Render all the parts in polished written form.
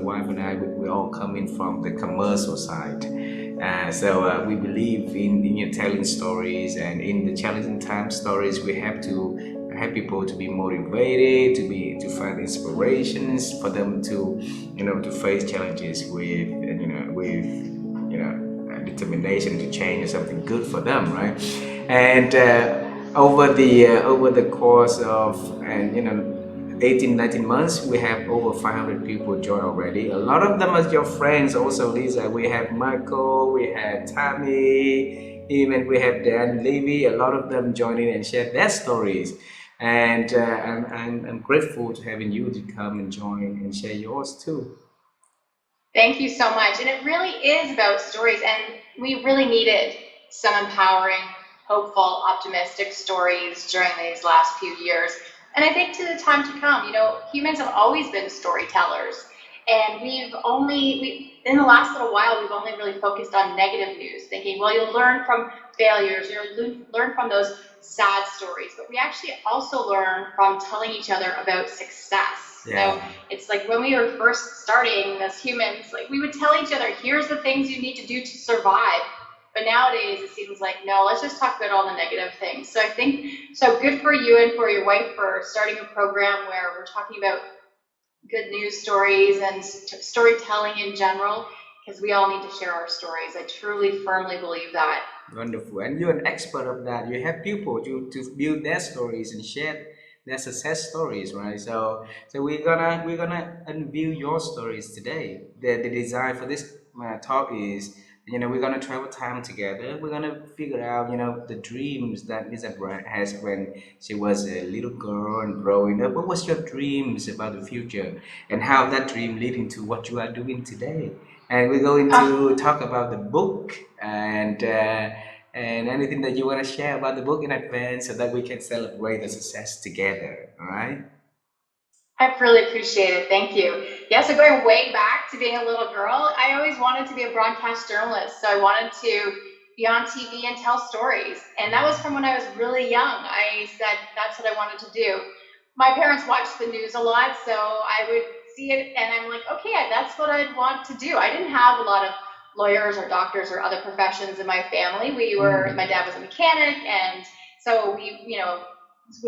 wife and I, we all coming from the commercial side. So we believe in telling stories, and in the challenging time stories, we have to help people to be motivated, to find inspirations for them to to face challenges with determination to change something good for them, right? And over the course of 18, 19 months, we have over 500 people join already. A lot of them are your friends also, Lisa. We have Michael, we have Tammy, even we have Dan Levy. A lot of them joining and share their stories. And I'm grateful to having you to come and join and share yours too. Thank you so much. And it really is about stories. And we really needed some empowering, hopeful, optimistic stories during these last few years. And I think to the time to come, humans have always been storytellers. And in the last little while, we've only really focused on negative news, thinking, well, you'll learn from failures, you'll learn from those sad stories. But we actually also learn from telling each other about success. Yeah. It's like when we were first starting as humans, like we would tell each other, here's the things you need to do to survive. But nowadays it seems like, no, let's just talk about all the negative things. So I think, so good for you and for your wife for starting a program where we're talking about good news stories and storytelling in general, because we all need to share our stories. I truly, firmly believe that. Wonderful. And you're an expert of that. You have people to build their stories and share their success stories, right? So we're gonna unveil your stories today. The design for this talk is, we're gonna travel time together. We're gonna figure out the dreams that Lisa Bragg has when she was a little girl and growing up. What was your dreams about the future, and how that dream leading to what you are doing today? And we're going to talk about the book and anything that you want to share about the book in advance so that we can celebrate the success together. All right? I really appreciate it. Thank you. Yeah, so going way back to being a little girl, I always wanted to be a broadcast journalist. So I wanted to be on TV and tell stories. And that was from when I was really young. I said that's what I wanted to do. My parents watched the news a lot, so I would see it and I'm like, okay, that's what I'd want to do. I didn't have a lot of lawyers or doctors or other professions in my family. My dad was a mechanic, and so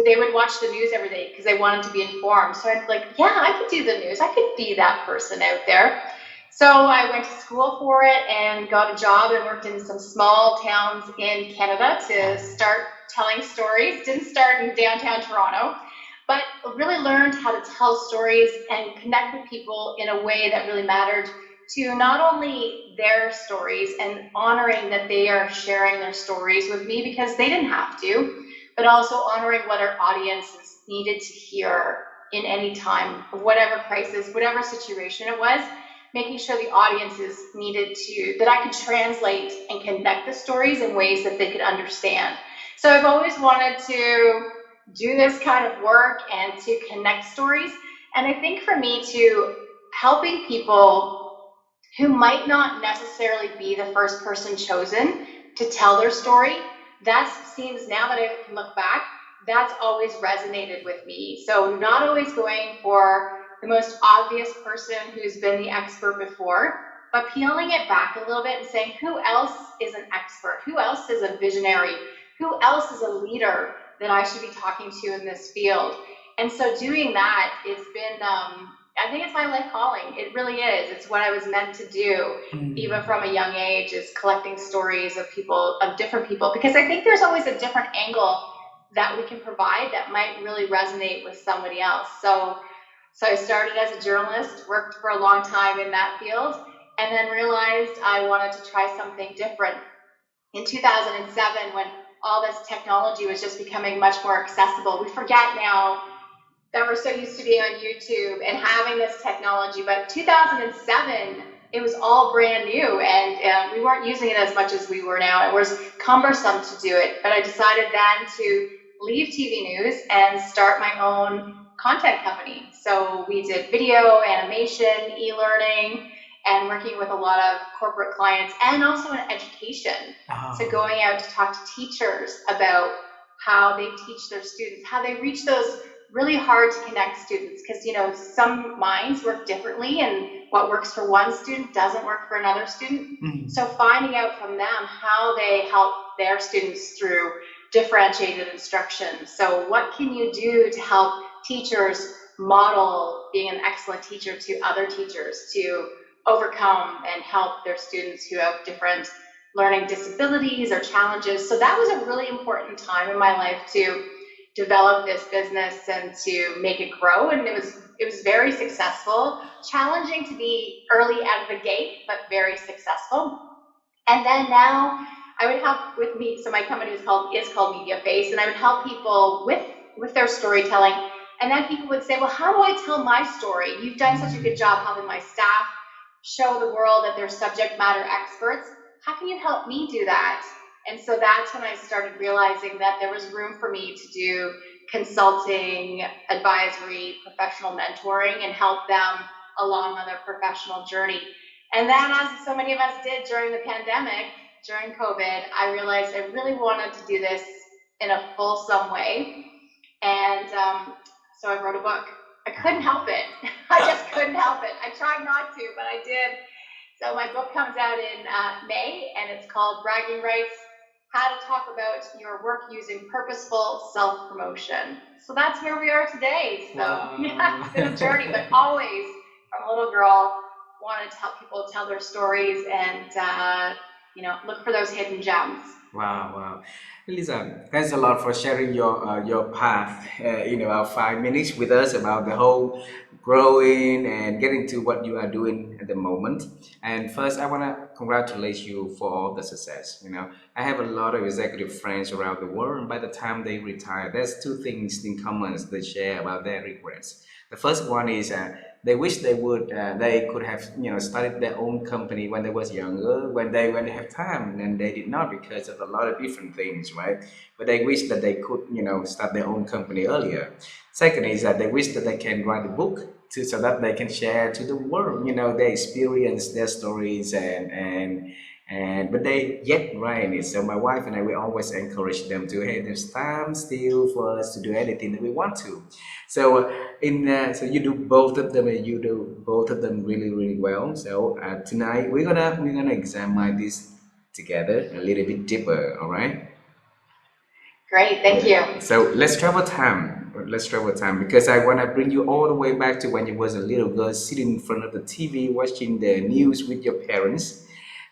they would watch the news every day because they wanted to be informed. So I'd like, yeah, I could do the news. I could be that person out there. So I went to school for it and got a job and worked in some small towns in Canada to start telling stories. Didn't start in downtown Toronto, but really learned how to tell stories and connect with people in a way that really mattered to not only their stories and honoring that they are sharing their stories with me because they didn't have to, but also honoring what our audiences needed to hear in any time of whatever crisis, whatever situation it was, making sure the audiences that I could translate and connect the stories in ways that they could understand. So I've always wanted to do this kind of work and to connect stories. And I think for me to helping people who might not necessarily be the first person chosen to tell their story, that seems, now that I can look back, that's always resonated with me. So not always going for the most obvious person who's been the expert before, but peeling it back a little bit and saying, who else is an expert? Who else is a visionary? Who else is a leader that I should be talking to in this field? And so doing that, it's been, I think it's my life calling. It really is. It's what I was meant to do, even from a young age, is collecting stories of people, of different people, because I think there's always a different angle that we can provide that might really resonate with somebody else. So I started as a journalist, worked for a long time in that field, and then realized I wanted to try something different. In 2007, when all this technology was just becoming much more accessible, we forget now that we're so used to being on YouTube and having this technology, but 2007, it was all brand new, and we weren't using it as much as we were now. It was cumbersome to do it, but I decided then to leave TV news and start my own content company. So we did video, animation, e-learning, and working with a lot of corporate clients, and also in education. So going out to talk to teachers about how they teach their students, how they reach those really hard to connect students because, some minds work differently, and what works for one student doesn't work for another student. Mhm. So finding out from them how they help their students through differentiated instruction. So what can you do to help teachers model being an excellent teacher to other teachers to overcome and help their students who have different learning disabilities or challenges? So that was a really important time in my life to develop this business and to make it grow, and it was very successful. Challenging to be early out of the gate, but very successful. And then now I would help with me. So my company is called MediaFace, and I would help people with their storytelling. And then people would say, well, how do I tell my story? You've done such a good job helping my staff show the world that they're subject matter experts. How can you help me do that? And so that's when I started realizing that there was room for me to do consulting, advisory, professional mentoring, and help them along on their professional journey. And then, as so many of us did during the pandemic, during COVID, I realized I really wanted to do this in a fulsome way. And so I wrote a book. I couldn't help it. I just couldn't help it. I tried not to, but I did. So my book comes out in May, and it's called Bragging Rights: How to Talk About Your Work Using Purposeful Self-Promotion. So that's where we are today. So yeah, it's been a journey, but always from a little girl wanted to help people tell their stories and look for those hidden gems. Wow, wow. Lisa, thanks a lot for sharing your path, our 5 minutes with us about the whole growing and getting to what you are doing at the moment. And first, I want to congratulate you for all the success. I have a lot of executive friends around the world, and by the time they retire, there's two things in common they share about their regrets. The first one is they wish they could have started their own company when they was younger, when they have time, and they did not because of a lot of different things, right? But they wish that they could start their own company earlier. Second is that they wish that they can write a book so that they can share to the world their experience, their stories, and but they yet write it. So my wife and I, we always encourage them to, hey, there's time still for us to do anything that we want to. So so you do both of them, and you do both of them really, really well. So tonight we're gonna examine this together a little bit deeper. All right. Great, thank you. So let's travel time. Let's travel time because I want to bring you all the way back to when you was a little girl sitting in front of the TV watching the news with your parents,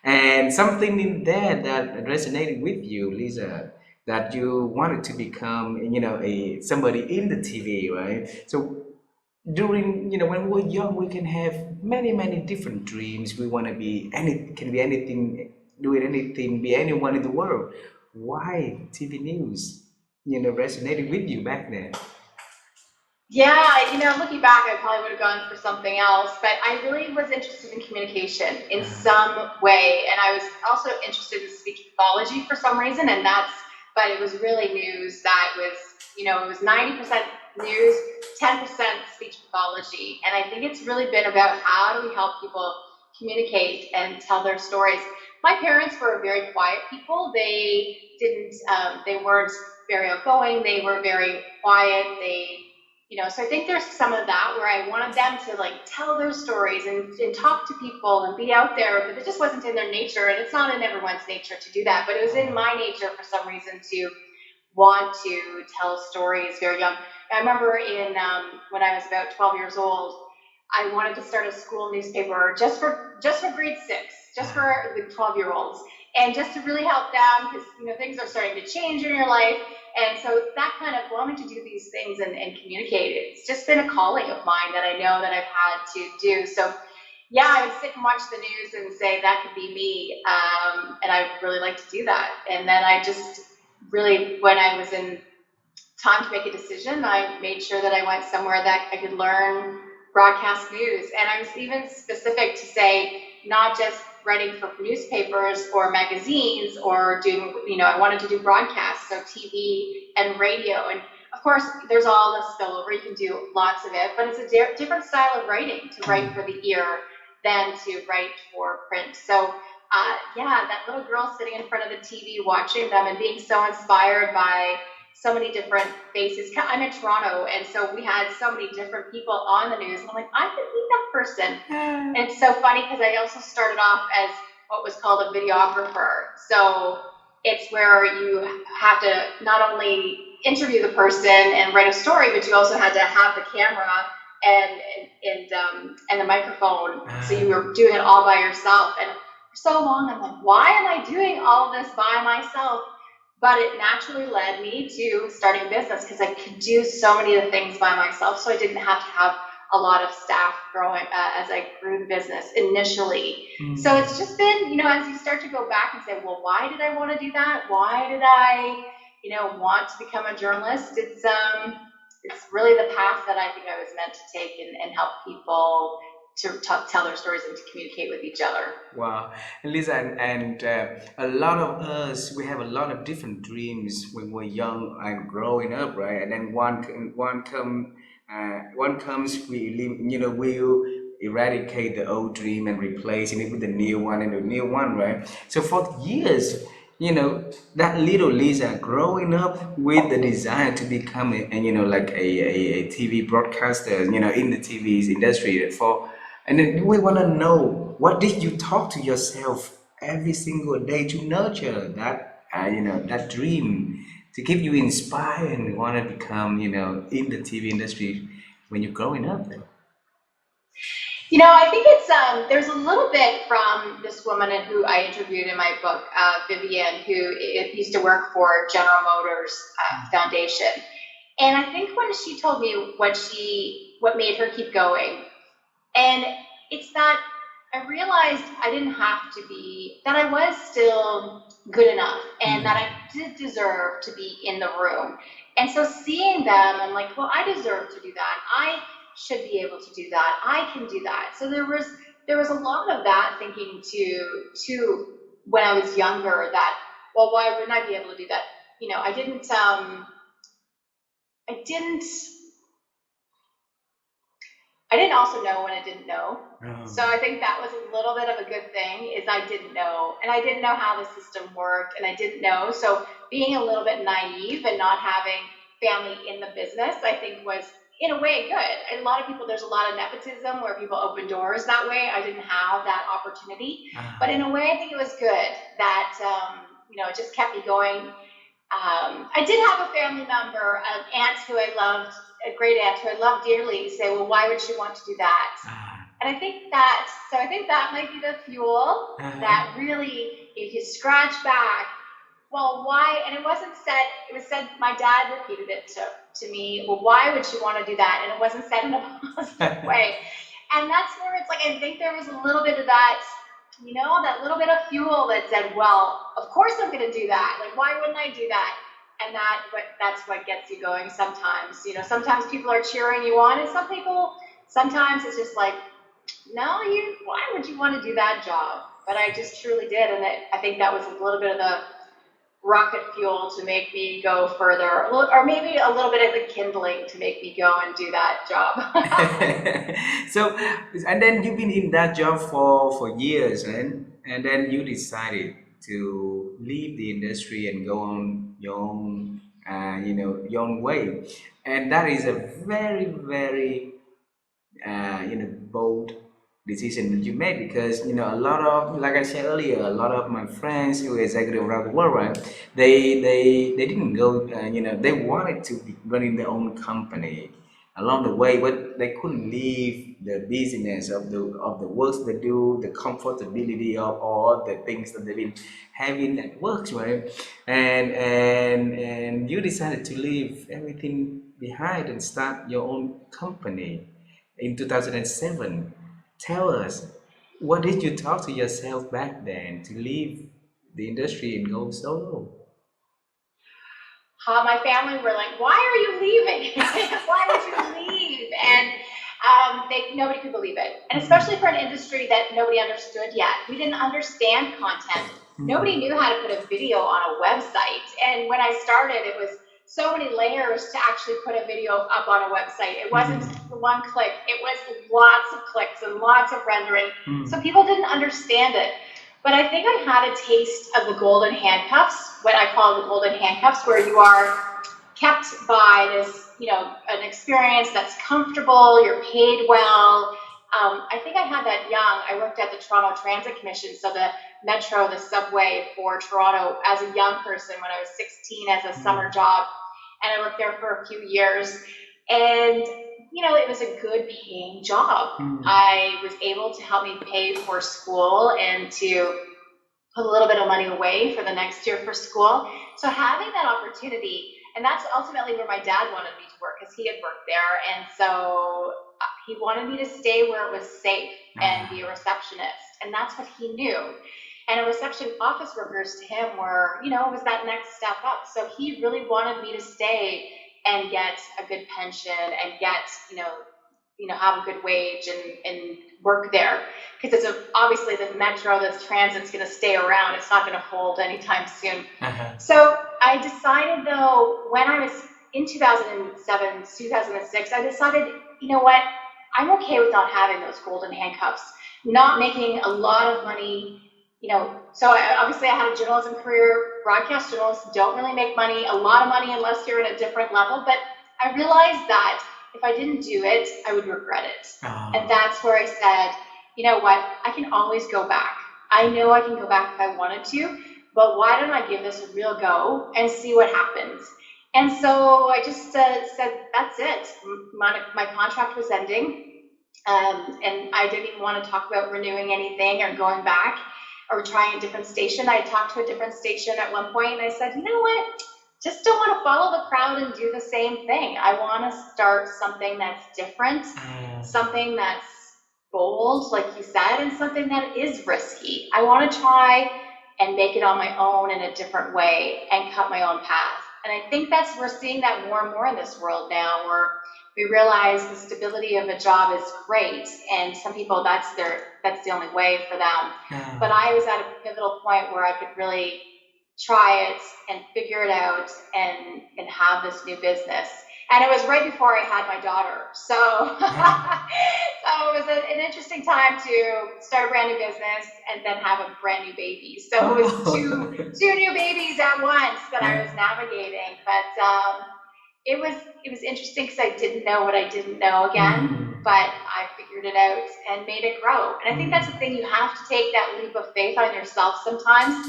and something in there that resonated with you, Lisa, that you wanted to become, a somebody in the TV, right? So during when we're young, we can have many, many different dreams. We want to be can be anything, doing anything, be anyone in the world. Why TV news resonated with you back then? Yeah, looking back, I probably would have gone for something else, but I really was interested in communication in some way, and I was also interested in speech pathology for some reason, but it was really news that was, it was 90% news, 10% speech pathology, and I think it's really been about how do we help people communicate and tell their stories. My parents were very quiet people. They weren't very outgoing. They were very quiet. So I think there's some of that where I wanted them to like tell their stories and talk to people and be out there, but it just wasn't in their nature, and it's not in everyone's nature to do that, but it was in my nature for some reason to want to tell stories very young. I remember when I was about 12 years old, I wanted to start a school newspaper just for grade 6, just for the 12-year-olds, and just to really help them because things are starting to change in your life, and so that kind of wanting to do these things and communicate. It's just been a calling of mine that I know that I've had to do. So yeah, I would sit and watch the news and say that could be me, and I really like to do that. And then I just really, when I was in time to make a decision, I made sure that I went somewhere that I could learn broadcast news. And I was even specific to say, not just writing for newspapers or magazines or doing, I wanted to do broadcasts, so TV and radio. And of course, there's all the spillover, you can do lots of it, but it's a different style of writing to write for the ear than to write for print. So yeah, that little girl sitting in front of the TV watching them and being so inspired by so many different faces. I'm in Toronto, and so we had so many different people on the news. And I'm like, I could be that person. And it's so funny because I also started off as what was called a videographer. So it's where you have to not only interview the person and write a story, but you also had to have the camera and the microphone. So you were doing it all by yourself. And for so long, I'm like, why am I doing all of this by myself? But it naturally led me to starting a business because I could do so many of the things by myself. So I didn't have to have a lot of staff growing as I grew the business initially. So it's just been, as you start to go back and say, well, why did I want to do that? Why did I, want to become a journalist? It's really the path that I think I was meant to take and help people to tell their stories and to communicate with each other. Wow, and Lisa, and a lot of us, we have a lot of different dreams when we're young and growing up, right? And then one comes, we'll eradicate the old dream and replacing it with the new one and the new one, right? So for years, that little Lisa growing up with the desire to become like a TV broadcaster, in the TV industry and then we want to know, what did you talk to yourself every single day to nurture that, that dream, to keep you inspired and want to become, in the TV industry when you're growing up? I think it's there's a little bit from this woman who I interviewed in my book, Vivian, who used to work for General Motors Foundation, and I think when she told me what made her keep going, and it's that I realized I didn't have to be, that I was still good enough, and that I did deserve to be in the room. And so seeing them, I'm like, well, I deserve to do that. I should be able to do that. I can do that. So there was a lot of that thinking to when I was younger, that, well, why wouldn't I be able to do that? I didn't also know when I didn't know. So I think that was a little bit of a good thing, is I didn't know. And I didn't know how the system worked, and I didn't know. So being a little bit naive and not having family in the business, I think was, in a way, good. And a lot of people, there's a lot of nepotism where people open doors that way. I didn't have that opportunity. But in a way, I think it was good that, it just kept me going. I did have a family member, an aunt who I loved, a great aunt who I loved dearly, say, well, why would she want to do that? And I think that might be the fuel that really, if you scratch back, well, why? And it was said, my dad repeated it to me, well, why would she want to do that? And it wasn't said in a positive way. And that's where it's like, I think there was a little bit of that, that little bit of fuel that said, well, of course I'm going to do that. Like, why wouldn't I do that? And that's what gets you going sometimes. Sometimes people are cheering you on, and sometimes it's just like, no, why would you want to do that job? But I just truly did. And I think that was a little bit of the rocket fuel to make me go further, or maybe a little bit of the kindling to make me go and do that job. So, and then you've been in that job for years, and then you decided to leave the industry and go on your own, your own way, and that is a very, very, bold decision that you made, because a lot of, like I said earlier, a lot of my friends who are executive around the world, right, they didn't go, they wanted to be running their own company along the way, but they couldn't leave the business of the works they do, the comfortability of all the things that they've been having at work, right? And you decided to leave everything behind and start your own company in 2007. Tell us, what did you talk to yourself back then to leave the industry and go solo? My family were like, why are you leaving? Why would you leave? And nobody could believe it. And especially for an industry that nobody understood yet. We didn't understand content. Nobody knew how to put a video on a website. And when I started, it was so many layers to actually put a video up on a website. It wasn't one click. It was lots of clicks and lots of rendering. So people didn't understand it. But I think I had a taste of the golden handcuffs, what I call the golden handcuffs, where you are kept by this, an experience that's comfortable, you're paid well. I think I had that young. I worked at the Toronto Transit Commission, so the metro, the subway for Toronto, as a young person when I was 16 as a summer job, and I worked there for a few years. And it was a good paying job. I was able to help me pay for school and to put a little bit of money away for the next year for school. So having that opportunity, and that's ultimately where my dad wanted me to work, because he had worked there. And so he wanted me to stay where it was safe and be a receptionist. And that's what he knew. And a reception office workers to him were, was that next step up. So he really wanted me to stay and get a good pension and get, have a good wage and work there. Because it's obviously the metro, the transit's going to stay around. It's not going to hold anytime soon. So I decided, though, when I was in 2007, 2006, I decided, you know what? I'm okay with not having those golden handcuffs, not making a lot of money. So obviously I had a journalism career. Broadcast journalists don't really make money, a lot of money, unless you're in a different level. But I realized that if I didn't do it, I would regret it. And that's where I said, you know what, I can always go back. I know I can go back if I wanted to, but why don't I give this a real go and see what happens? And so I just said, that's it. My contract was ending, and I didn't even want to talk about renewing anything or going back or trying a different station. I talked to a different station at one point, and I said, you know what? Just don't want to follow the crowd and do the same thing. I want to start something that's different, something that's bold, like you said, and something that is risky. I want to try and make it on my own in a different way and cut my own path. And I think we're seeing that more and more in this world now, where we realize the stability of a job is great, and some people that's the only way for them. But I was at a pivotal point where I could really try it and figure it out and have this new business. And it was right before I had my daughter. So, so it was an interesting time to start a brand new business and then have a brand new baby. So it was two new babies at once that I was navigating. But it was interesting because I didn't know what I didn't know again, but I figured it out and made it grow. And I think that's the thing, you have to take that leap of faith on yourself sometimes.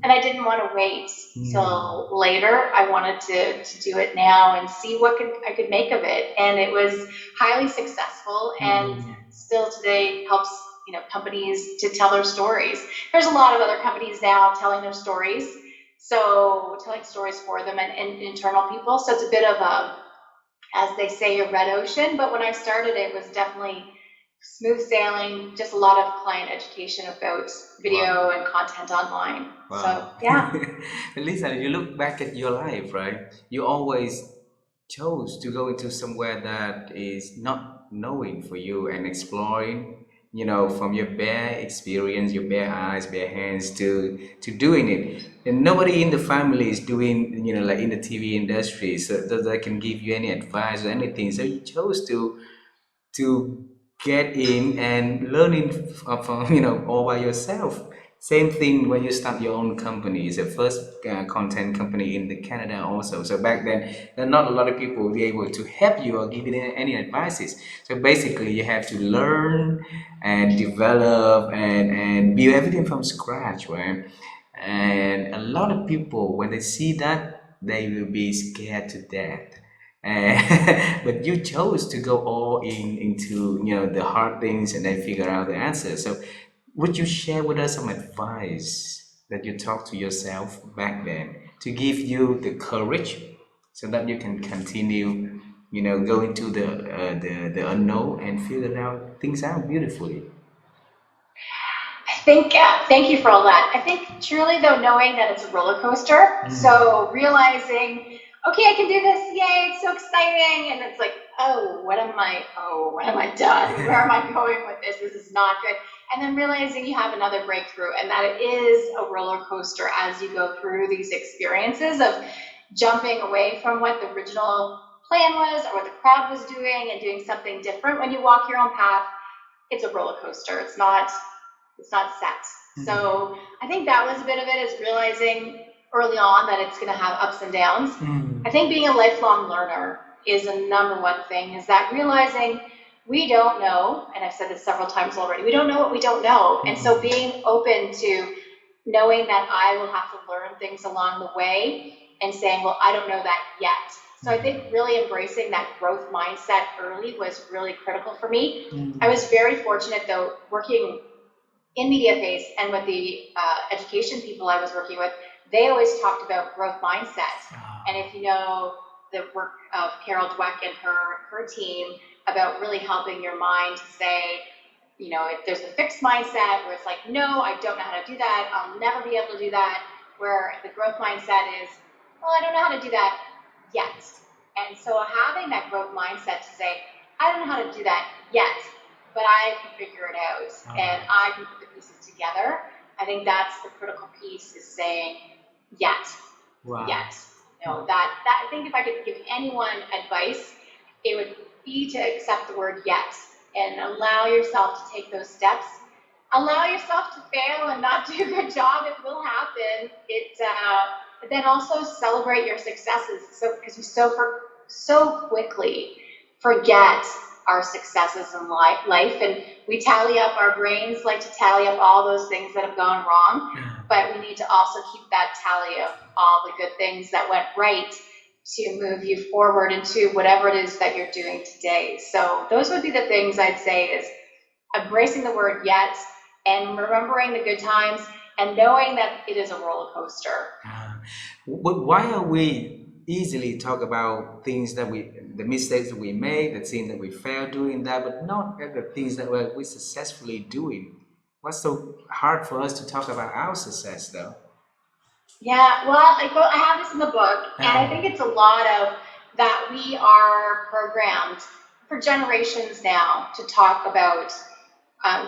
And I didn't want to wait till later. I wanted to do it now and see what I could make of it. And it was highly successful, and still today helps companies to tell their stories. There's a lot of other companies now telling their stories. So telling stories for them and internal people. So it's a bit of as they say, a red ocean. But when I started, it was definitely smooth sailing, just a lot of client education about video and content online. So yeah. Lisa, you look back at your life, right? You always chose to go into somewhere that is not knowing for you and exploring, from your bare experience, your bare eyes, bare hands to doing it. And nobody in the family is doing, like in the TV industry, so that they can give you any advice or anything. So you chose to get in and learning from all by yourself. Same thing when you start your own company. It's the first content company in the Canada also. So back then, there are not a lot of people will be able to help you or give you any advices. So basically, you have to learn and develop and build everything from scratch, right? And a lot of people, when they see that, they will be scared to death. But you chose to go all into the hard things and then figure out the answer. So would you share with us some advice that you talked to yourself back then to give you the courage so that you can continue go into the unknown and figure out things out beautifully? I think, thank you for all that. I think truly, though, knowing that it's a roller coaster, so realizing, okay, I can do this, yay, it's so exciting, and it's like, what am I done? Where am I going with this? This is not good. And then realizing you have another breakthrough, and that it is a roller coaster as you go through these experiences of jumping away from what the original plan was or what the crowd was doing and doing something different. When you walk your own path, it's a roller coaster. It's not set. So I think that was a bit of it, is realizing early on that it's going to have ups and downs. I think being a lifelong learner is a number one thing, is that realizing we don't know, and I've said this several times already, we don't know what we don't know. And so being open to knowing that I will have to learn things along the way and saying, well, I don't know that yet. So I think really embracing that growth mindset early was really critical for me. I was very fortunate, though, working in MediaFace and with the education people I was working with, they always talked about growth mindset. And if you know the work of Carol Dweck and her team about really helping your mind to say, you know, if there's a fixed mindset where it's like, no, I don't know how to do that, I'll never be able to do that, where the growth mindset is, well, I don't know how to do that yet. And so having that growth mindset to say, I don't know how to do that yet, but I can figure it out and I can put the pieces together. I think that's the critical piece, is saying yet. Yet. You know, that I think if I could give anyone advice, it would be to accept the word yet and allow yourself to take those steps. Allow yourself to fail and not do a good job. It will happen. But then also celebrate your successes. So because we so quickly forget our successes in life, and we tally up, our brains like to tally up all those things that have gone wrong, but we need to also keep that tally of all the good things that went right to move you forward into whatever it is that you're doing today. So those would be the things I'd say, is embracing the word yet and remembering the good times and knowing that it is a roller coaster. Why are we easily talk about things that the mistakes that we make, the things that we fail doing that, but not the things that we're successfully doing? What's so hard for us to talk about our success, though? Yeah, well, I have this in the book, and I think it's a lot of that we are programmed for generations now to talk about,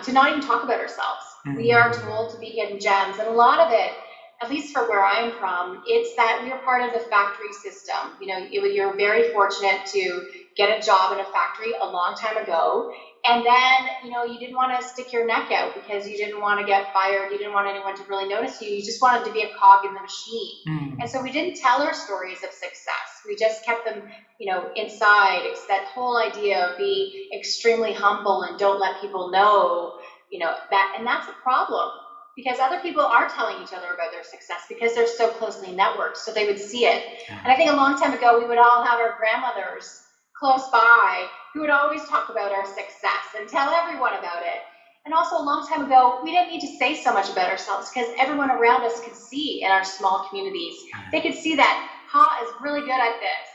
to not even talk about ourselves. We are told to be hidden gems, and a lot of it, at least for where I'm from, it's that we are part of the factory system. You know, you're very fortunate to get a job in a factory a long time ago, and then, you know, you didn't want to stick your neck out because you didn't want to get fired, you didn't want anyone to really notice you, you just wanted to be a cog in the machine. And so we didn't tell our stories of success, we just kept them, you know, inside. It's that whole idea of be extremely humble and don't let people know, you know, that, and that's a problem. Because other people are telling each other about their success because they're so closely networked, so they would see it. And I think a long time ago, we would all have our grandmothers close by who would always talk about our success and tell everyone about it. And also a long time ago, we didn't need to say so much about ourselves because everyone around us could see in our small communities. They could see that Ha is really good at this,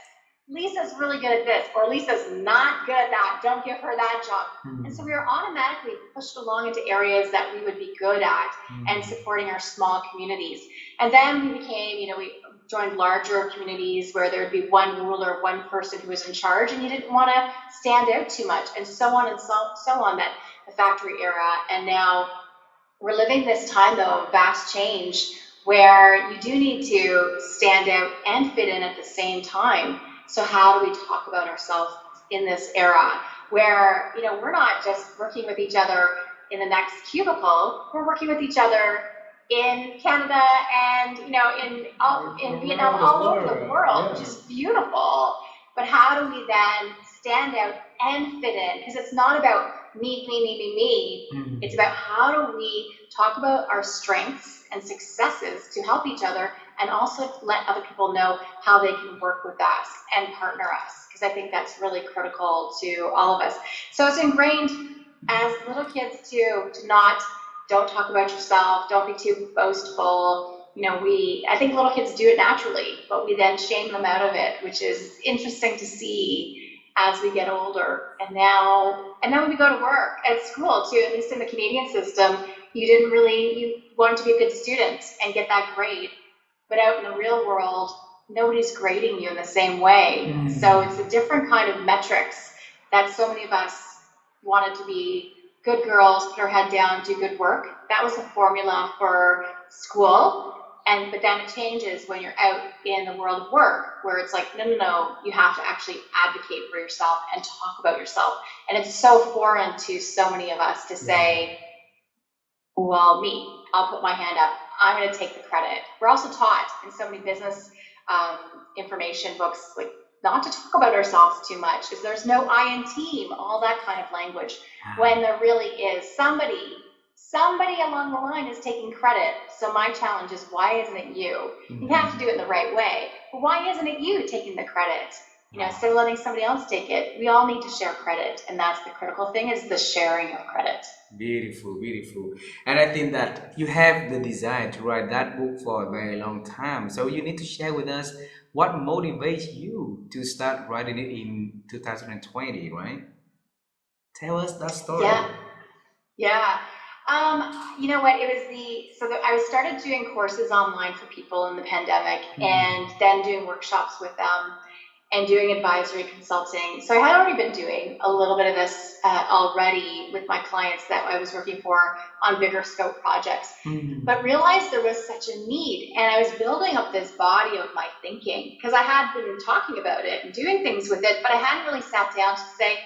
Lisa's really good at this, or Lisa's not good at that, don't give her that job. And so we were automatically pushed along into areas that we would be good at and supporting our small communities. And then we became, you know, we joined larger communities where there would be one ruler, one person who was in charge, and you didn't want to stand out too much, and so on and so on, that the factory era. And now we're living this time, though, of vast change, where you do need to stand out and fit in at the same time. So how do we talk about ourselves in this era where, you know, we're not just working with each other in the next cubicle, we're working with each other in Canada and, you know, in Vietnam, all over the world, which is beautiful. But how do we then stand out and fit in? Because it's not about me. It's about how do we talk about our strengths and successes to help each other, and also let other people know how they can work with us and partner us, because I think that's really critical to all of us. So it's ingrained as little kids too, to don't talk about yourself, don't be too boastful. You know, I think little kids do it naturally, but we then shame them out of it, which is interesting to see as we get older. And then when we go to work at school too, at least in the Canadian system, you wanted to be a good student and get that grade. But out in the real world, nobody's grading you in the same way. So it's a different kind of metrics that so many of us wanted to be good girls, put our head down, do good work. That was the formula for school. But then it changes when you're out in the world of work, where it's like, no, you have to actually advocate for yourself and talk about yourself. And it's so foreign to so many of us to say, well, me, I'll put my hand up, I'm going to take the credit. We're also taught in so many business um, information books, like not to talk about ourselves too much, because there's no I in team, all that kind of language, when there really is somebody along the line is taking credit. So my challenge is, why isn't it you? You have to do it in the right way, but why isn't it you taking the credit? Instead of letting somebody else take it, we all need to share credit, and that's the critical thing, is the sharing of credit. Beautiful, beautiful. And I think that you have the desire to write that book for a very long time. So you need to share with us what motivates you to start writing it in 2020, right? Tell us that story. Yeah, yeah. You know what? It was I started doing courses online for people in the pandemic, and then doing workshops with them and doing advisory consulting. So I had already been doing a little bit of this already with my clients that I was working for on bigger scope projects, but realized there was such a need, and I was building up this body of my thinking, because I had been talking about it and doing things with it, but I hadn't really sat down to say,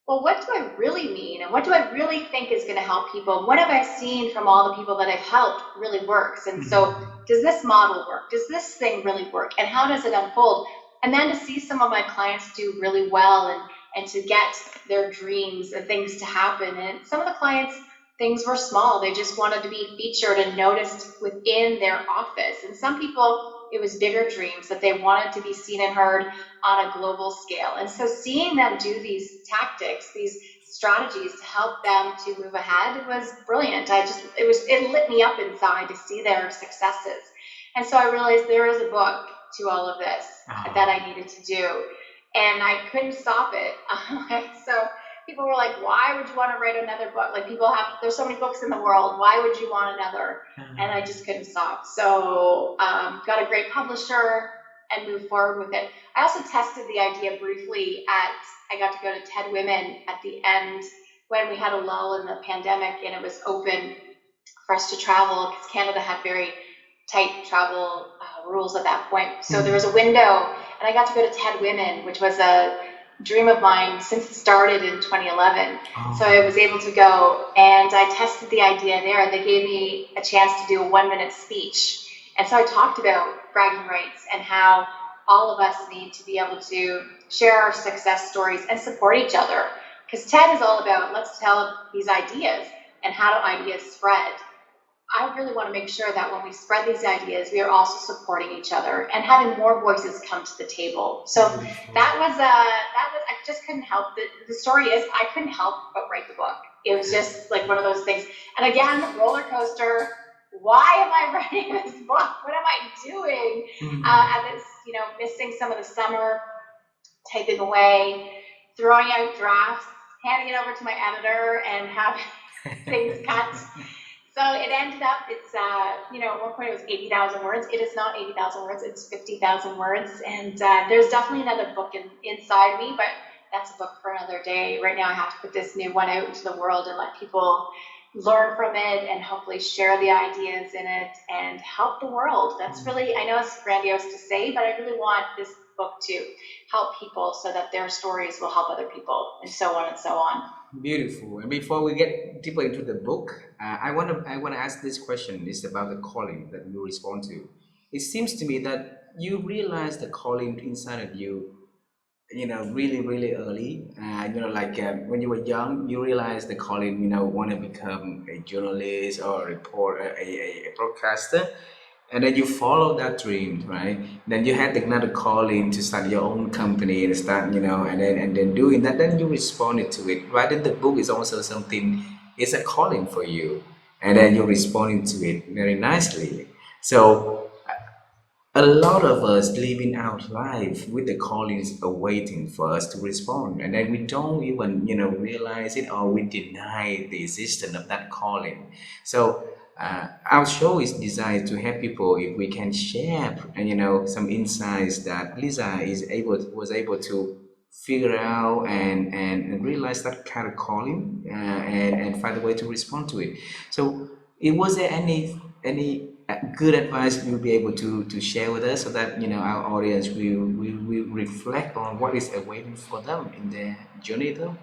well, what do I really mean? And what do I really think is going to help people? What have I seen from all the people that I've helped really works? And so, does this model work? Does this thing really work? And how does it unfold? And then to see some of my clients do really well, and to get their dreams and things to happen. And some of the clients, things were small. They just wanted to be featured and noticed within their office. And some people, it was bigger dreams, that they wanted to be seen and heard on a global scale. And so seeing them do these tactics, these strategies to help them to move ahead was brilliant. It lit me up inside to see their successes. And so I realized there is a book to all of this that I needed to do, and I couldn't stop it. So people were like, why would you want to write another book? Like, there's so many books in the world. Why would you want another? And I just couldn't stop. So got a great publisher and moved forward with it. I also tested the idea briefly I got to go to TED Women at the end when we had a lull in the pandemic, and it was open for us to travel, because Canada had very tight travel rules at that point. So there was a window, and I got to go to TED Women, which was a dream of mine since it started in 2011. So I was able to go, and I tested the idea there. They gave me a chance to do a 1-minute speech. And so I talked about bragging rights and how all of us need to be able to share our success stories and support each other. Because TED is all about, let's tell these ideas, and how do ideas spread. I really want to make sure that when we spread these ideas, we are also supporting each other and having more voices come to the table. So I just couldn't help. The story is, I couldn't help but write the book. It was just like one of those things. And again, roller coaster. Why am I writing this book? What am I doing? And it's, missing some of the summer, typing away, throwing out drafts, handing it over to my editor, and having things cut. So it ended up, at one point it was 80,000 words. It is not 80,000 words, it's 50,000 words. And there's definitely another book inside me, but that's a book for another day. Right now I have to put this new one out into the world and let people learn from it, and hopefully share the ideas in it and help the world. That's really, I know it's grandiose to say, but I really want this book to help people so that their stories will help other people, and so on and so on. Beautiful. And before we get deeper into the book, I want to ask this question. It's about the calling that you respond to. It seems to me that you realize the calling inside of you, really, really early. When you were young, you realize the calling, want to become a journalist or a reporter, a broadcaster. And then you follow that dream, right? Then you had another calling to start your own company and start, and then doing that, then you responded to it. Writing the book is also something, it's a calling for you. And then you're responding to it very nicely. So a lot of us living out life with the callings awaiting for us to respond, and then we don't even realize it, or we deny the existence of that calling. So our show is designed to help people, if we can share some insights that Lisa was able to figure out, and realize that kind of calling, and find a way to respond to it. So was there any good advice you'll be able to share with us, so that our audience will reflect on what is awaiting for them in their journey, though?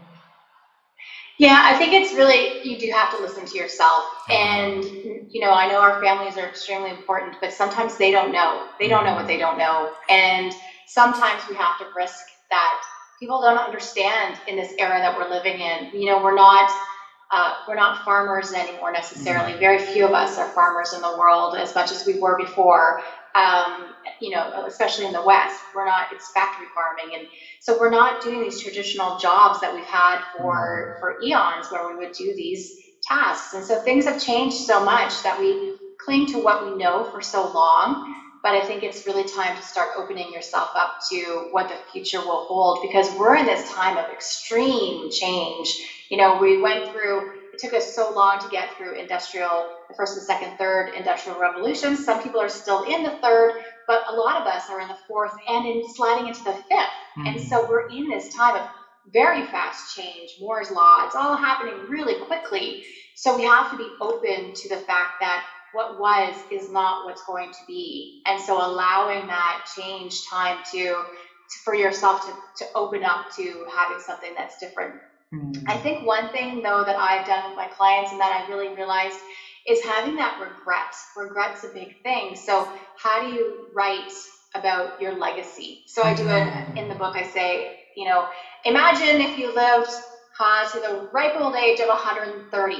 Yeah, I think it's really, you do have to listen to yourself. And, I know our families are extremely important, but sometimes they don't know. They don't know what they don't know. And sometimes we have to risk that. People don't understand in this era that we're living in. We're not farmers anymore necessarily. Very few of us are farmers in the world as much as we were before. Especially in the West, we're not. It's factory farming, and so we're not doing these traditional jobs that we've had for eons, where we would do these tasks. And so things have changed so much that we cling to what we know for so long. But I think it's really time to start opening yourself up to what the future will hold, because we're in this time of extreme change. We went through, it took us so long to get through the first and second, third industrial revolutions. Some people are still in the third, but a lot of us are in the fourth and sliding into the fifth. And so we're in this time of very fast change, Moore's Law. It's all happening really quickly. So we have to be open to the fact that what was is not what's going to be. And so allowing that change time for yourself to open up to having something that's different. I think one thing, though, that I've done with my clients and that I really realized is having that regret. Regret's a big thing. So how do you write about your legacy? So I do it in the book. I say, imagine if you lived to the ripe old age of 130.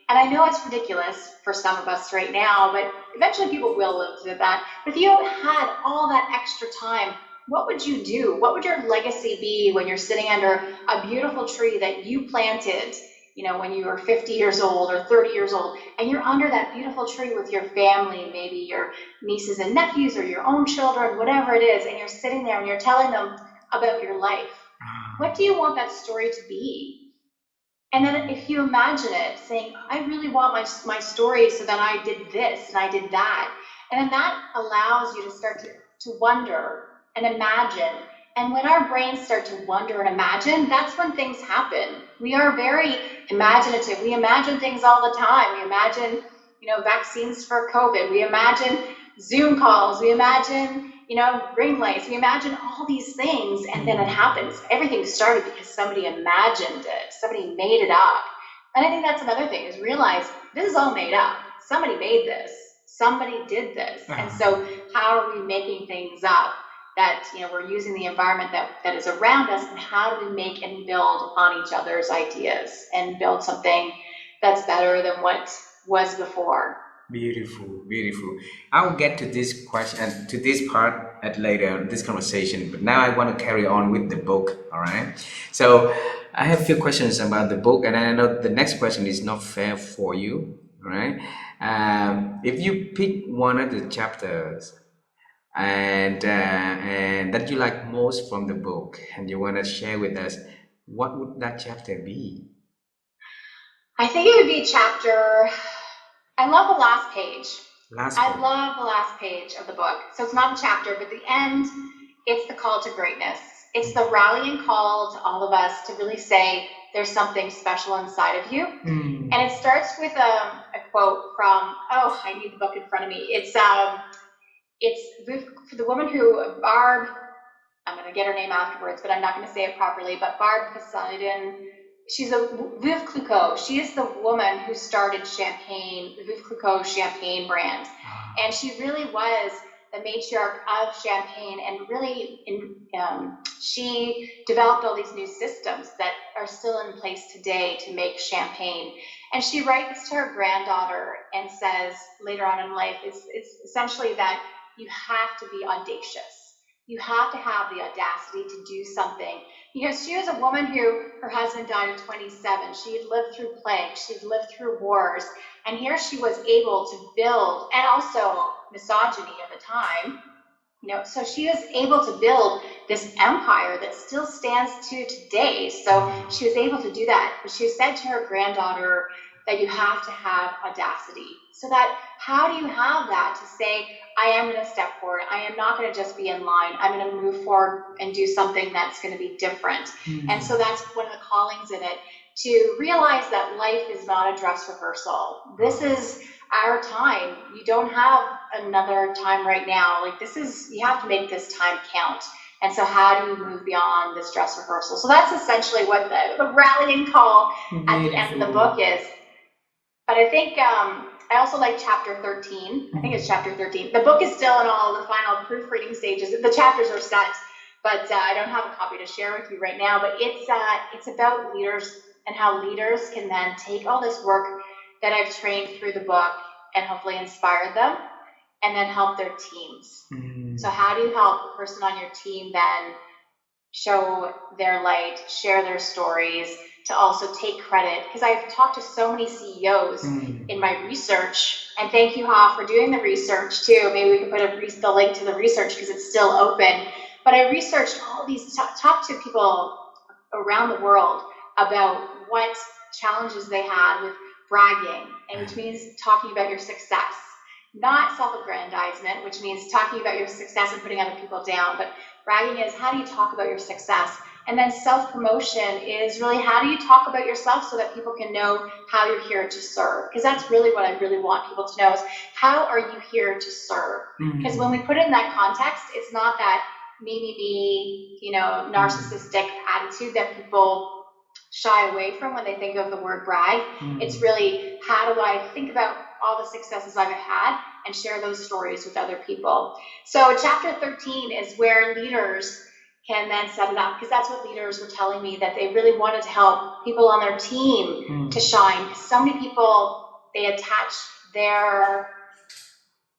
And I know it's ridiculous for some of us right now, but eventually people will live to that. But if you had all that extra time, what would you do? What would your legacy be when you're sitting under a beautiful tree that you planted, when you were 50 years old or 30 years old, and you're under that beautiful tree with your family, maybe your nieces and nephews or your own children, whatever it is, and you're sitting there and you're telling them about your life. What do you want that story to be? And then if you imagine it, saying, I really want my story so that I did this and I did that. And then that allows you to start to wonder and imagine. And when our brains start to wonder and imagine, that's when things happen. We are very imaginative. We imagine things all the time. We imagine, vaccines for COVID. We imagine Zoom calls. We imagine, ring lights. We imagine all these things, and then it happens. Everything started because somebody imagined it. Somebody made it up. And I think that's another thing, is realize this is all made up. Somebody made this. Somebody did this. And so how are we making things up? That we're using the environment that is around us, and how do we make and build on each other's ideas and build something that's better than what was before. Beautiful, beautiful. I'll get to this question, to this part at later this conversation, but now I want to carry on with the book. All right. So I have a few questions about the book, and I know the next question is not fair for you. All right. If you pick one of the chapters and that you like most from the book, and you want to share with us, what would that chapter be? I think it would be chapter. I love the last page. I love the last page of the book. So it's not a chapter, but the end, it's the call to greatness. It's the rallying call to all of us to really say there's something special inside of you. And it starts with a quote from, I need the book in front of me. It's the woman who, Barb, I'm going to get her name afterwards, but I'm not going to say it properly, but Barb Poseidon, she's a Veuve Clicquot. She is the woman who started champagne, the Veuve Clicquot champagne brand. And she really was the matriarch of champagne, and really she developed all these new systems that are still in place today to make champagne. And she writes to her granddaughter and says later on in life, it's essentially that you have to be audacious. You have to have the audacity to do something. Because she was a woman who, her husband died at 27. She had lived through plague. She had lived through wars. And here she was able to build, and also misogyny at the time, so she was able to build this empire that still stands to today. So she was able to do that. But she said to her granddaughter that you have to have audacity. So that, how do you have that to say, I am going to step forward. I am not going to just be in line. I'm going to move forward and do something that's going to be different. And so that's one of the callings in it, to realize that life is not a dress rehearsal. This is our time. You don't have another time right now. Like, this is, you have to make this time count. And so how do you move beyond this dress rehearsal? So that's essentially what the rallying call at the end of the book is. But I think I also like chapter 13. I think it's chapter 13. The book is still in all the final proofreading stages. The chapters are set, but I don't have a copy to share with you right now. But it's about leaders and how leaders can then take all this work that I've trained through the book and hopefully inspire them and then help their teams. So how do you help the person on your team then show their light, share their stories, to also take credit? Because I've talked to so many CEOs in my research, and thank you, Ha, for doing the research too. Maybe we can put the link to the research because it's still open. But I researched all these, talked to people around the world about what challenges they had with bragging, and which means talking about your success. Not self-aggrandizement, which means talking about your success and putting other people down, but bragging is how do you talk about your success? And then self-promotion is really how do you talk about yourself so that people can know how you're here to serve? Because that's really what I really want people to know is how are you here to serve? Because when we put it in that context, it's not that maybe narcissistic attitude that people shy away from when they think of the word brag. It's really how do I think about all the successes I've had and share those stories with other people. So chapter 13 is where leaders can then set it up, because that's what leaders were telling me, that they really wanted to help people on their team to shine. Because so many people, they attach their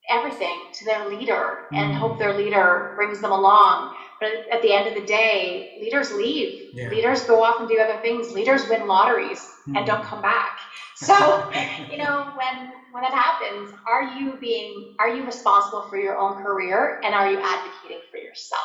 everything to their leader and hope their leader brings them along. But at the end of the day, leaders leave. Yeah. Leaders go off and do other things. Leaders win lotteries and don't come back. So, when that happens, are you responsible for your own career, and are you advocating for yourself?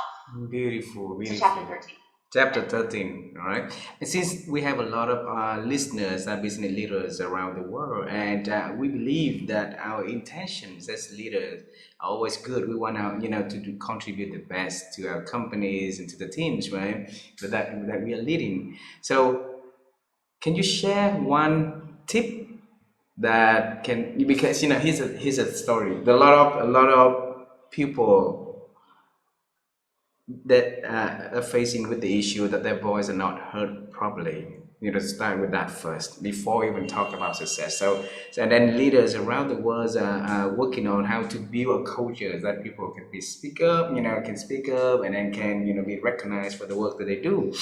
Beautiful. So chapter 13. Chapter 13, all right. And since we have a lot of listeners and business leaders around the world, and we believe that our intentions as leaders are always good. We want to contribute the best to our companies and to the teams, right? That we are leading. So, can you share one tip that can, because here's a story. A lot of people that are facing with the issue that their voice are not heard properly. Start with that first before even talk about success. So and then leaders around the world are working on how to build a culture that people can speak up, can speak up, and then can be recognized for the work that they do.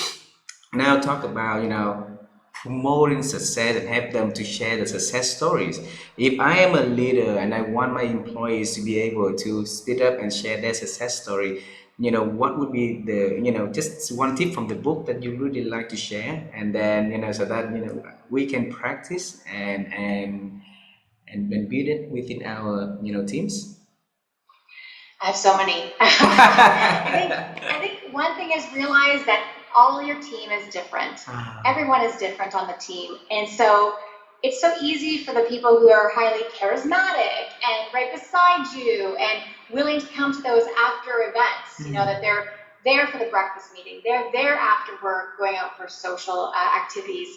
Now talk about promoting success and help them to share the success stories. If I am a leader and I want my employees to be able to speak up and share their success story, what would be the just one tip from the book that you really like to share, and then so that we can practice and build it within our teams. I have so many. I think one thing is realize that all your team is different. Everyone is different on the team. And so it's so easy for the people who are highly charismatic and right beside you and willing to come to those after events, that they're there for the breakfast meeting. They're there after work, going out for social activities.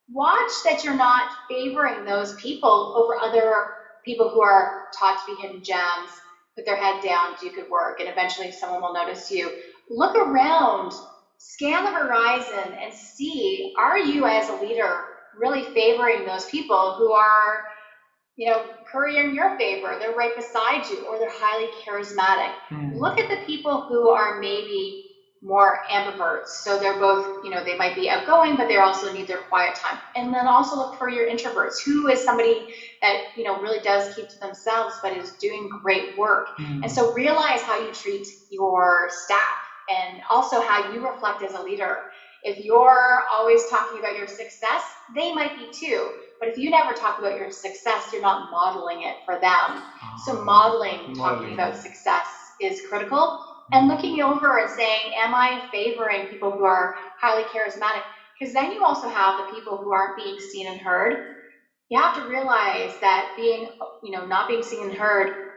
Watch that you're not favoring those people over other people who are taught to be hidden gems, put their head down, do good work, and eventually someone will notice you. Look around, scan the horizon, and see, are you as a leader really favoring those people who are, currying your favor? They're right beside you, or they're highly charismatic. Look at the people who are maybe more ambiverts. So they're both, they might be outgoing, but they also need their quiet time. And then also look for your introverts. Who is somebody that, really does keep to themselves, but is doing great work. And so realize how you treat your staff and also how you reflect as a leader. If you're always talking about your success, they might be too. But if you never talk about your success, you're not modeling it for them. So talking about success is critical. And looking over and saying, am I favoring people who are highly charismatic? Because then you also have the people who aren't being seen and heard. You have to realize that being, not being seen and heard,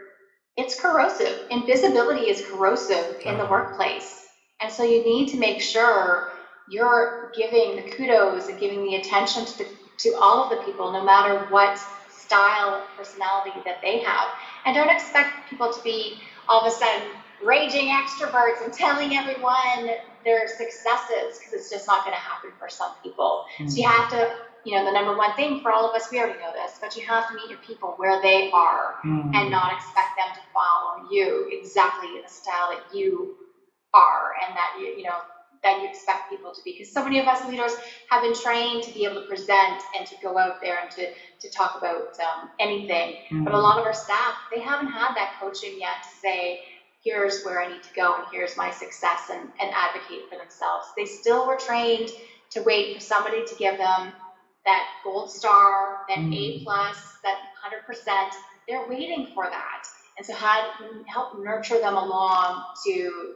it's corrosive. Invisibility is corrosive in the workplace. And so you need to make sure you're giving the kudos and giving the attention to all of the people, no matter what style, personality that they have. And don't expect people to be all of a sudden raging extroverts and telling everyone their successes, because it's just not going to happen for some people. So you have to, the number one thing for all of us, we already know this, but you have to meet your people where they are and not expect them to follow you exactly in the style that you are and that that you expect people to be. Because so many of us leaders have been trained to be able to present and to go out there and to talk about anything. But a lot of our staff, they haven't had that coaching yet to say, here's where I need to go and here's my success, and advocate for themselves. They still were trained to wait for somebody to give them that gold star, that A plus, that 100%. They're waiting for that. And so help nurture them along to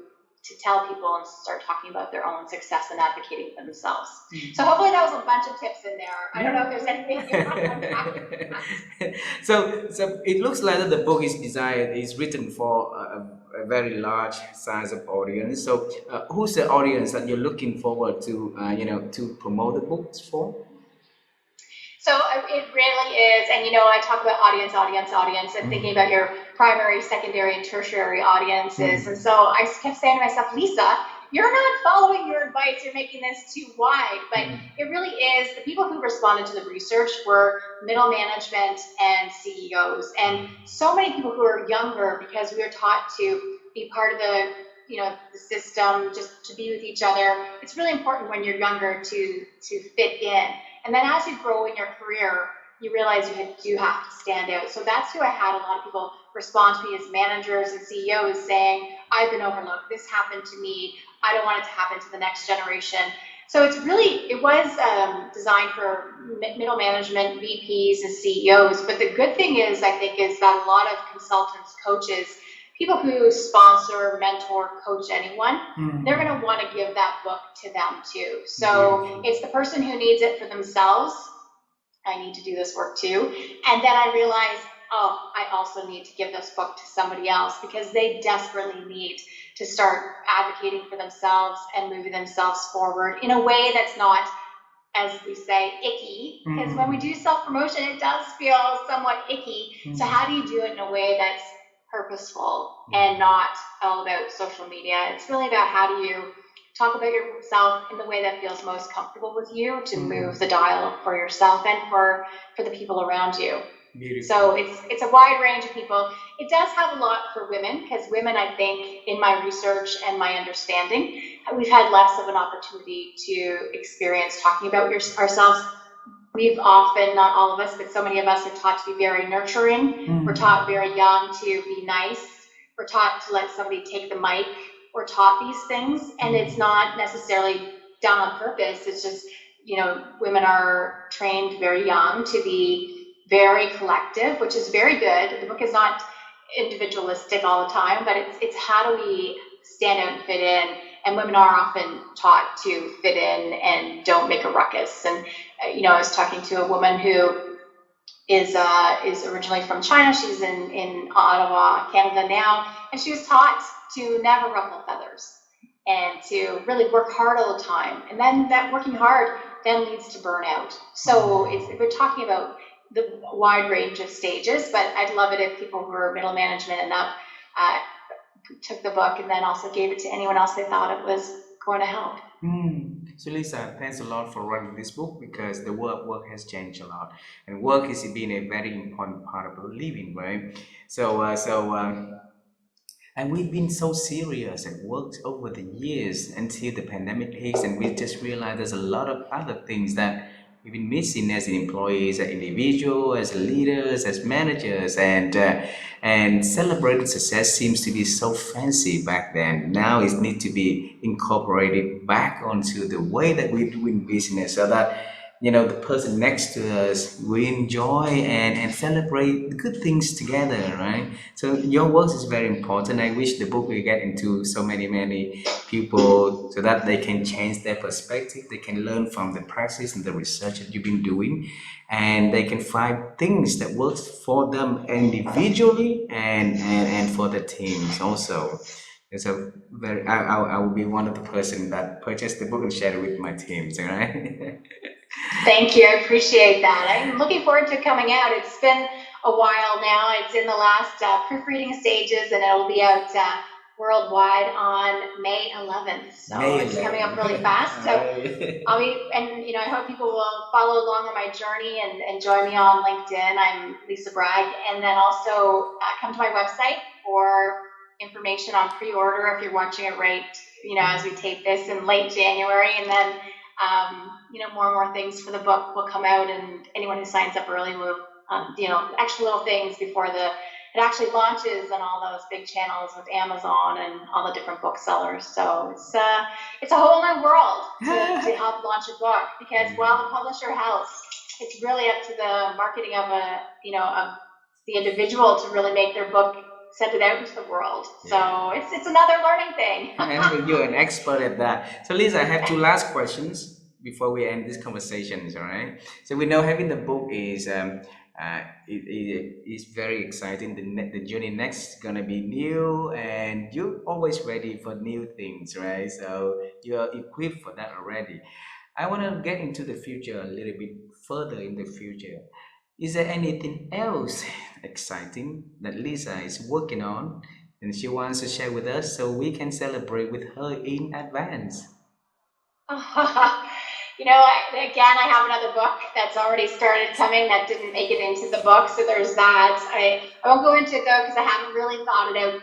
tell people and start talking about their own success and advocating for themselves. So hopefully that was a bunch of tips in there. I don't know if there's anything you want to unpack. So it looks like that the book is written for a very large size of audience. So who's the audience that you're looking forward to to promote the books for? So it really is, and I talk about audience, and thinking about your primary, secondary, and tertiary audiences. And so I kept saying to myself, Lisa, you're not following your advice, you're making this too wide. But it really is, the people who responded to the research were middle management and CEOs. And so many people who are younger, because we are taught to be part of the system, just to be with each other. It's really important when you're younger to fit in. And then as you grow in your career, you realize you do have to stand out. So that's who I had a lot of people respond to me as managers and CEOs saying, I've been overlooked. This happened to me. I don't want it to happen to the next generation. So it was designed for middle management, VPs, and CEOs. But the good thing is that a lot of consultants, coaches, people who sponsor, mentor, coach anyone, they're going to want to give that book to them too. So it's the person who needs it for themselves. I need to do this work too. And then I realized, I also need to give this book to somebody else, because they desperately need to start advocating for themselves and moving themselves forward in a way that's not, as we say, icky. Because when we do self-promotion, it does feel somewhat icky. So how do you do it in a way that's purposeful and not all about social media? It's really about how do you talk about yourself in the way that feels most comfortable with you to move the dial for yourself and for the people around you. Beautiful. So it's a wide range of people. It does have a lot for women, because women, I think, in my research and my understanding, we've had less of an opportunity to experience talking about ourselves. We've often, not all of us, but so many of us are taught to be very nurturing. We're taught very young to be nice. We're taught to let somebody take the mic. We're taught these things, and it's not necessarily done on purpose. It's just, women are trained very young to be very collective, which is very good. The book is not individualistic all the time, but it's how do we stand out and fit in. And women are often taught to fit in and don't make a ruckus. And I was talking to a woman who is originally from China. She's in Ottawa, Canada now, and she was taught to never ruffle feathers and to really work hard all the time. And then that working hard then leads to burnout. So we're talking about the wide range of stages, but I'd love it if people who are middle management and up took the book and then also gave it to anyone else they thought it was going to help. So Lisa, thanks a lot for writing this book, because the work has changed a lot, and work has been a very important part of our living, right? And we've been so serious at work over the years until the pandemic hits, and we just realized there's a lot of other things that we've been missing as employees, as individuals, as leaders, as managers, and celebrating success seems to be so fancy back then. Now it needs to be incorporated back onto the way that we're doing business, so that the person next to us will enjoy and celebrate the good things together, right? So your work is very important. I wish the book will get into so many people, so that they can change their perspective, they can learn from the practice and the research that you've been doing, and they can find things that works for them individually and for the teams also. It's a very I will be one of the person that purchased the book and share it with my teams, all right? Thank you. I appreciate that. I'm looking forward to it coming out. It's been a while now. It's in the last proofreading stages, and it'll be out worldwide on May 11th. So May it's coming up 11. really fast. So Alright. I'll be, and I hope people will follow along on my journey and join me on LinkedIn. I'm Lisa Bragg, and then also come to my website for information on pre-order if you're watching it right, as we tape this in late January, and then more and more things for the book will come out, and anyone who signs up early will, extra little things before it actually launches on all those big channels with Amazon and all the different booksellers. So it's a whole new world to help launch a book, because while the publisher helps, it's really up to the marketing of of the individual to really make their book, send it out into the world. So it's another learning thing. And you're an expert at that. So Lisa, I have two last questions before we end this conversation. All right. So we know having the book is it is very exciting. The journey next is gonna be new, and you're always ready for new things, right? So you're equipped for that already. I want to get into the future a little bit further in the future. Is there anything else exciting that Lisa is working on and she wants to share with us so we can celebrate with her in advance? Again, I have another book that's already started coming that didn't make it into the book, so there's that. I won't go into it though, because I haven't really thought it out.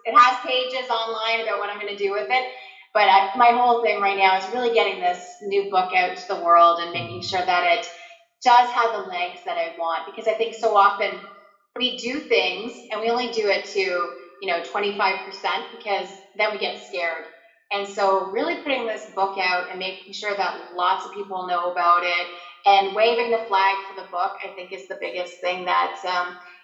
It has pages online about what I'm going to do with it, but my whole thing right now is really getting this new book out to the world and making sure that it does have the legs that I want, because I think so often we do things and we only do it to 25%, because then we get scared. And so really putting this book out and making sure that lots of people know about it and waving the flag for the book, I think is the biggest thing that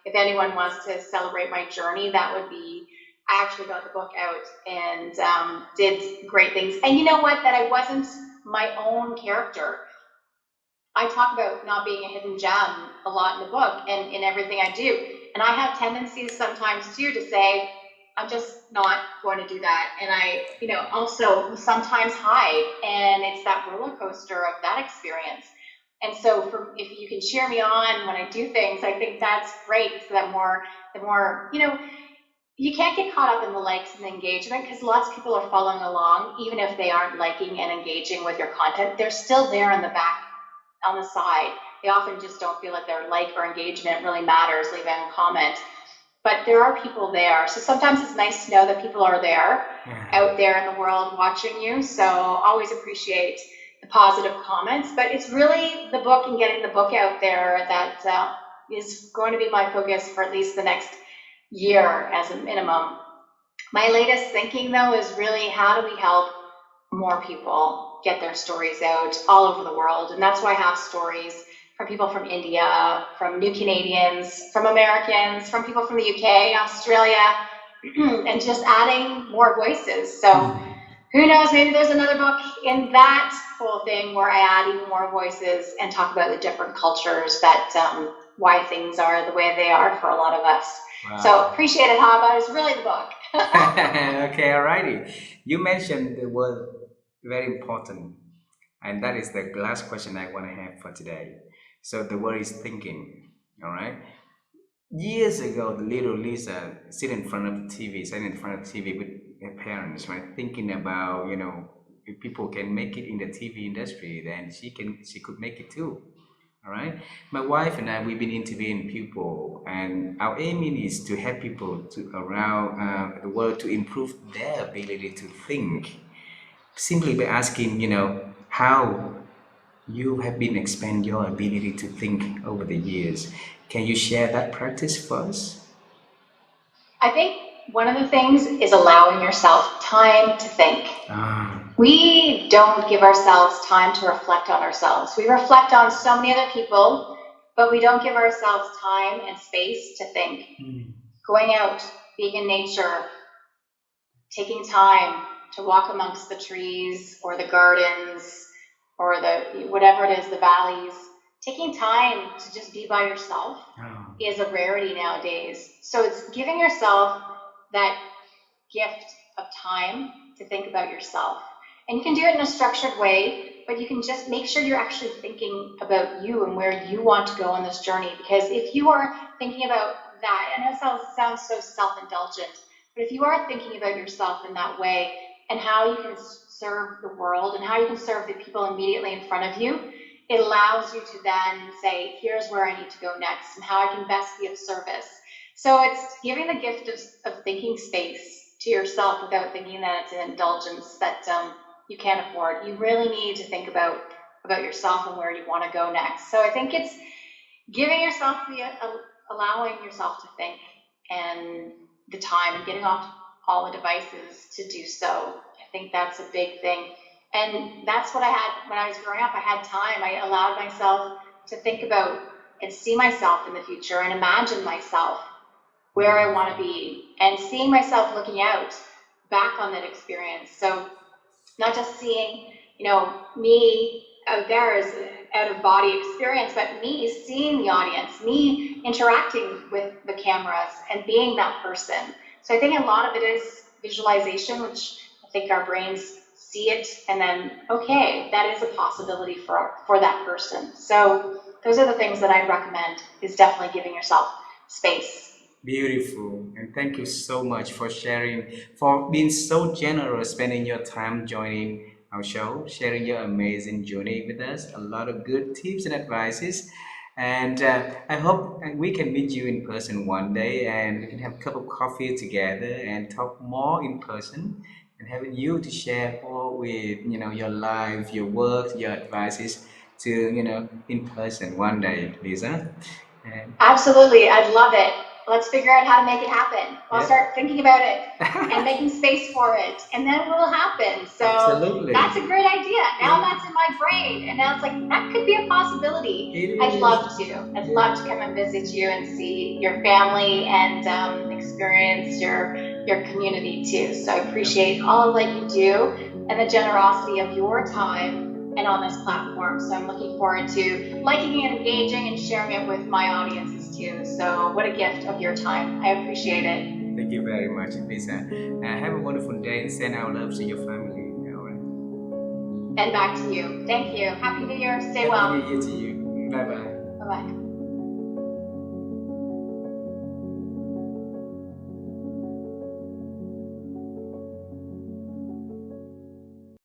if anyone wants to celebrate my journey, that would be, I actually got the book out and did great things. And you know what? That I wasn't my own character. I talk about not being a hidden gem a lot in the book and in everything I do. And I have tendencies sometimes too to say, I'm just not going to do that. And I, also sometimes hide. And it's that roller coaster of that experience. And so if you can cheer me on when I do things, I think that's great. So that the more, you can't get caught up in the likes and the engagement, because lots of people are following along, even if they aren't liking and engaging with your content, they're still there in the back on the side. They often just don't feel like their like or engagement really matters, leaving a comment. But there are people there. So sometimes it's nice to know that people are there, out there in the world watching you. So always appreciate the positive comments. But it's really the book and getting the book out there that is going to be my focus for at least the next year as a minimum. My latest thinking, though, is really how do we help more people get their stories out all over the world. And that's why I have stories from people from India, from new Canadians, from Americans, from people from the UK, Australia, and just adding more voices. So who knows, maybe there's another book in that whole thing where I add even more voices and talk about the different cultures that why things are the way they are for a lot of us. Wow. So appreciate it, Hava. It's really the book. Okay, alrighty. You mentioned the word very important, and that is the last question I want to have for today. So the word is thinking. All right. Years ago, the little Lisa sit in front of the TV, sat in front of the TV with her parents, right, thinking about if people can make it in the TV industry, then she could make it too. All right. My wife and I, we've been interviewing people, and our aim is to help people around the world to improve their ability to think, simply by asking, how you have been expand your ability to think over the years. Can you share that practice for us? I think one of the things is allowing yourself time to think. We don't give ourselves time to reflect on ourselves. We reflect on so many other people, but we don't give ourselves time and space to think. Going out, being in nature, taking time to walk amongst the trees or the gardens or the whatever it is, the valleys. Taking time to just be by yourself is a rarity nowadays. So it's giving yourself that gift of time to think about yourself. And you can do it in a structured way, but you can just make sure you're actually thinking about you and where you want to go on this journey. Because if you are thinking about that, I know it sounds so self-indulgent, But if you are thinking about yourself in that way and how you can serve the world and how you can serve the people immediately in front of you, it allows you to then say, here's where I need to go next and how I can best be of service. So it's giving the gift of thinking space to yourself without thinking that it's an indulgence that you can't afford. You really need to think about yourself and where you want to go next. So I think it's giving yourself allowing yourself to think and the time and getting off all the devices to do so. I think that's a big thing. And that's what I had when I was growing up. I had time. I allowed myself to think about and see myself in the future and imagine myself where I want to be and seeing myself looking out back on that experience. So not just seeing, me out there as an out of body experience, but me seeing the audience, me interacting with the cameras and being that person. So I think a lot of it is visualization, which I think our brains see it and then, okay, that is a possibility for that person. So those are the things that I'd recommend, is definitely giving yourself space. Beautiful, and thank you so much for sharing, for being so generous, spending your time joining our show, sharing your amazing journey with us. A lot of good tips and advices, and I hope we can meet you in person one day, and we can have a cup of coffee together and talk more in person, and having you to share all with your life, your work, your advices to in person one day, Lisa. And Absolutely, I'd love it. Let's figure out how to make it happen. I'll yeah. start thinking about it and making space for it, and then it will happen. So that's Absolutely. a great idea. Now Yeah, that's in my brain, and now it's like that could be a possibility. it I'd is. love to. I'd Yeah. love to come and visit you and see your family and experience your community too. So I appreciate all that you do and the generosity of your time and on this platform. So I'm looking forward to liking and engaging and sharing it with my audiences too. So what a gift of your time. I appreciate it. Thank you very much, Lisa. Have a wonderful day and send our love to your family. All right. And back to you. Thank you. Happy New Year. Stay Happy New well. Year to you. Bye bye. Bye bye.